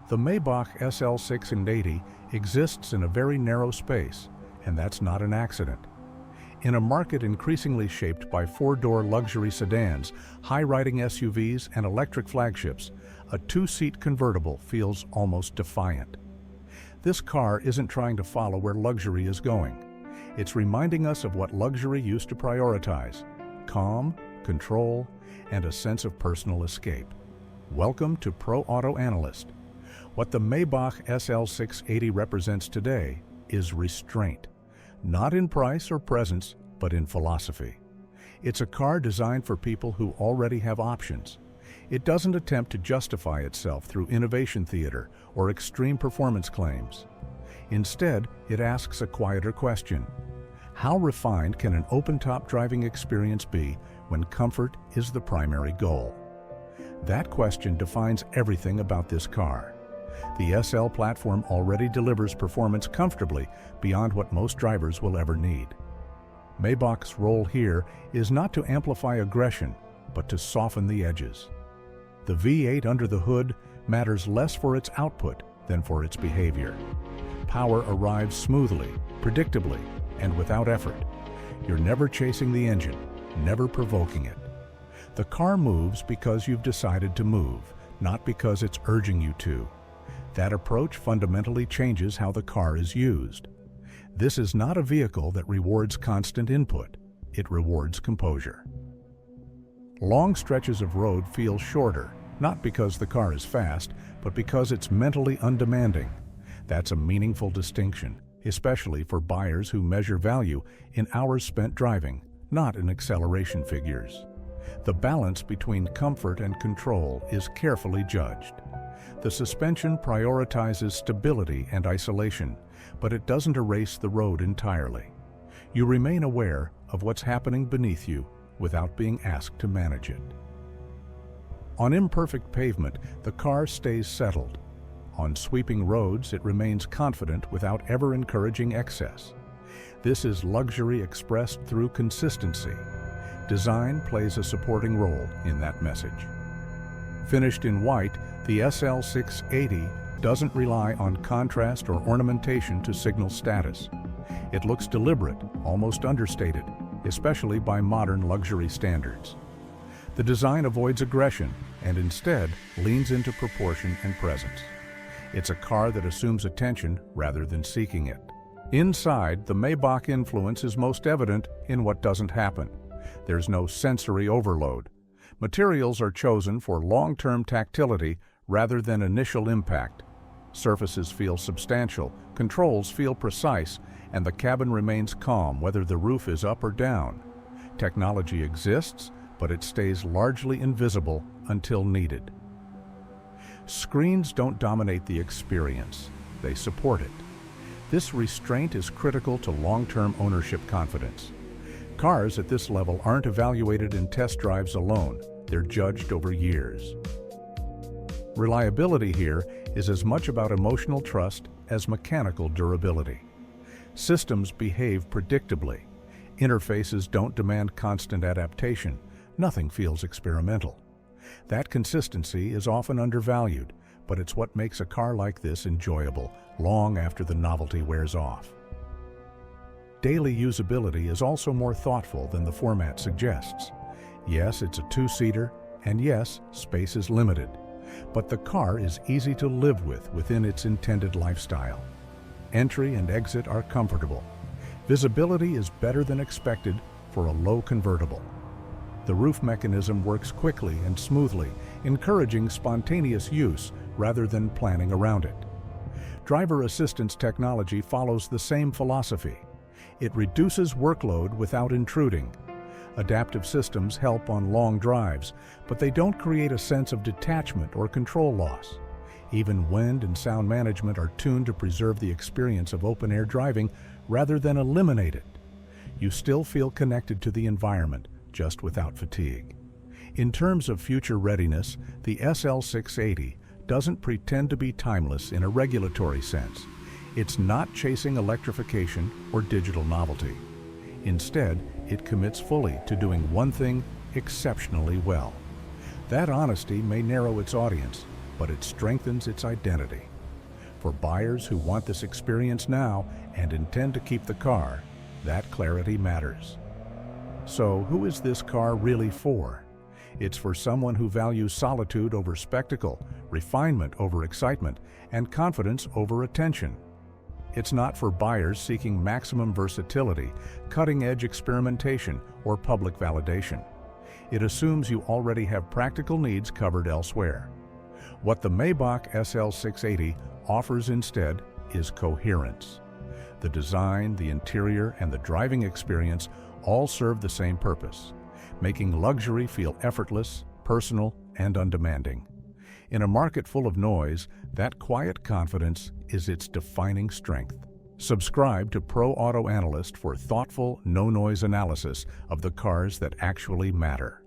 The Maybach SL680 exists in a very narrow space, and that's not an accident. In a market increasingly shaped by four-door luxury sedans, high-riding SUVs, and electric flagships, a two-seat convertible feels almost defiant. This car isn't trying to follow where luxury is going. It's reminding us of what luxury used to prioritize: calm, control, and a sense of personal escape. Welcome to Pro Auto Analyst. What the Maybach SL680 represents today is restraint. Not in price or presence, but in philosophy. It's a car designed for people who already have options. It doesn't attempt to justify itself through innovation theater or extreme performance claims. Instead, it asks a quieter question: how refined can an open-top driving experience be when comfort is the primary goal? That question defines everything about this car. The SL platform already delivers performance comfortably beyond what most drivers will ever need. Maybach's role here is not to amplify aggression, but to soften the edges. The V8 under the hood matters less for its output than for its behavior. Power arrives smoothly, predictably, and without effort. You're never chasing the engine, never provoking it. The car moves because you've decided to move, not because it's urging you to. That approach fundamentally changes how the car is used. This is not a vehicle that rewards constant input. It rewards composure. Long stretches of road feel shorter, not because the car is fast, but because it's mentally undemanding. That's a meaningful distinction, especially for buyers who measure value in hours spent driving, not in acceleration figures. The balance between comfort and control is carefully judged. The suspension prioritizes stability and isolation, but it doesn't erase the road entirely. You remain aware of what's happening beneath you without being asked to manage it. On imperfect pavement, the car stays settled. On sweeping roads, it remains confident without ever encouraging excess. This is luxury expressed through consistency. Design plays a supporting role in that message. Finished in white, the SL680 doesn't rely on contrast or ornamentation to signal status. It looks deliberate, almost understated, especially by modern luxury standards. The design avoids aggression and instead leans into proportion and presence. It's a car that assumes attention rather than seeking it. Inside, the Maybach influence is most evident in what doesn't happen. There's no sensory overload. Materials are chosen for long-term tactility rather than initial impact. Surfaces feel substantial, controls feel precise, and the cabin remains calm whether the roof is up or down. Technology exists, but it stays largely invisible until needed. Screens don't dominate the experience, they support it. This restraint is critical to long-term ownership confidence. Cars at this level aren't evaluated in test drives alone, they're judged over years. Reliability here is as much about emotional trust as mechanical durability. Systems behave predictably. Interfaces don't demand constant adaptation. Nothing feels experimental. That consistency is often undervalued, but it's what makes a car like this enjoyable long after the novelty wears off. Daily usability is also more thoughtful than the format suggests. Yes, it's a two-seater, and yes, space is limited. But the car is easy to live with within its intended lifestyle. Entry and exit are comfortable. Visibility is better than expected for a low convertible. The roof mechanism works quickly and smoothly, encouraging spontaneous use rather than planning around it. Driver assistance technology follows the same philosophy. It reduces workload without intruding. Adaptive systems help on long drives, but they don't create a sense of detachment or control loss. Even wind and sound management are tuned to preserve the experience of open-air driving rather than eliminate it. You still feel connected to the environment, just without fatigue. In terms of future readiness, the SL680 doesn't pretend to be timeless in a regulatory sense. It's not chasing electrification or digital novelty. Instead, it commits fully to doing one thing exceptionally well. That honesty may narrow its audience, but it strengthens its identity. For buyers who want this experience now and intend to keep the car, that clarity matters. So, who is this car really for? It's for someone who values solitude over spectacle, refinement over excitement, and confidence over attention. It's not for buyers seeking maximum versatility, cutting-edge experimentation, or public validation. It assumes you already have practical needs covered elsewhere. What the Maybach SL680 offers instead is coherence. The design, the interior, and the driving experience all serve the same purpose, making luxury feel effortless, personal, and undemanding. In a market full of noise, that quiet confidence is its defining strength. Subscribe to Pro Auto Analyst for thoughtful, no-noise analysis of the cars that actually matter.